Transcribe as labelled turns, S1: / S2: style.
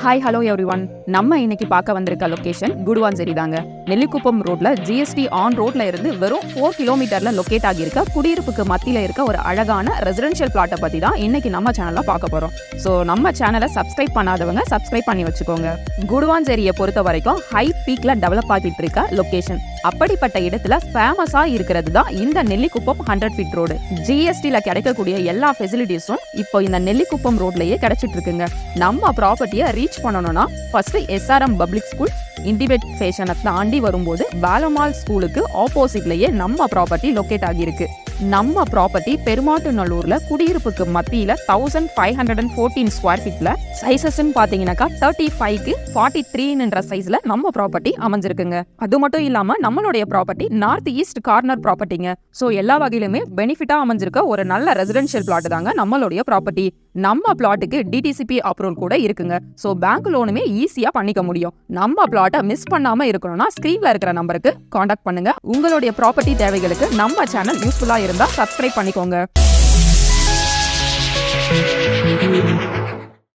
S1: Hi hello every one. நம்ம இன்னைக்கு பார்க்க வந்திருக்க லொகேஷன் குடுவாஞ்சேரி தாங்க. நெல்லிக்குப்பம் ரோட்ல ஜிஎஸ்டி ஆன் ரோட்ல இருந்து வெறும் 4 கிலோமீட்டர்ல லொகேட் ஆகியிருக்க குடியிருப்புக்கு மத்தியில இருக்க ஒரு அழகான ரெசிடென்ஷியல் பிளாட்டை பத்தி தான் இன்னைக்கு நம்ம சேனல்ல பார்க்க போறோம். ஸோ நம்ம சேனலை சப்ஸ்கிரைப் பண்ணாதவங்க சப்ஸ்கிரைப் பண்ணி வச்சுக்கோங்க. குடுவாஞ்சேரியை பொறுத்த வரைக்கும் ஹை பீக்ல டெவலப் ஆகிட்டு இருக்க லொகேஷன். அப்படிப்பட்ட இடத்துல ஃபேமஸா இருக்கிறது தான் இந்த நெல்லிக்குப்பம் 100 ஃபீட் ரோடு. ஜிஎஸ்டில கிடைக்கக்கூடிய எல்லா ஃபெசிலிட்டிஸும் இப்போ இந்த நெல்லிக்குப்பம் ரோட்லயே கிடைச்சிட்டு இருக்குங்க. நம்ம ப்ராப்பர்ட்டியை ரீச் பண்ணணும்னா ஃபர்ஸ்ட் எஸ்ஆர்எம் பப்ளிக் ஸ்கூல் இண்டிபெட் ஸ்டேஷனை தாண்டி வரும்போது பாலமால் ஸ்கூலுக்கு ஆப்போசிட்லயே நம்ம ப்ராப்பர்ட்டி லொகேட் ஆகியிருக்கு. நம்ம ப்ராப்பர்ட்டி பெருமாட்டுநல்லூர்ல குடியிருப்புக்கு மத்தியில 1514 ஸ்கொயர் ஃபீட்ல சைசஸ் பாத்தீங்கன்னாக்கா 35க்கு 43 சைஸ்ல நம்ம ப்ராப்பர்ட்டி அமைஞ்சிருக்குங்க. அது மட்டும் இல்லாம நம்மளுடைய ப்ராப்பர்ட்டி நார்த் ஈஸ்ட் கார்னர் ப்ராப்பர்ட்டிங்க. ஸோ எல்லா வகையிலுமே பெனிஃபிட்டா அமைஞ்சிருக்க ஒரு நல்ல ரெசிடென்ஷியல் பிளாட் தாங்க நம்மளுடைய ப்ராப்பர்ட்டி. நம்ம பிளாட்டுக்கு டிடிசிபி அப்ரூவல் கூட இருக்குங்க. ஸோ பேங்க் லோனுமே ஈஸியா பண்ணிக்க முடியும். நம்ம பிளாட்டை மிஸ் பண்ணாம இருக்கணும்னா ஸ்கிரீன்ல இருக்கிற நம்பருக்கு காண்டாக்ட் பண்ணுங்க. உங்களுடைய ப்ராப்பர்ட்டி தேவைகளுக்கு நம்ம சேனல் யூஸ்ஃபுல்லா இருந்தா சப்ஸ்கிரைப் பண்ணிக்கோங்க.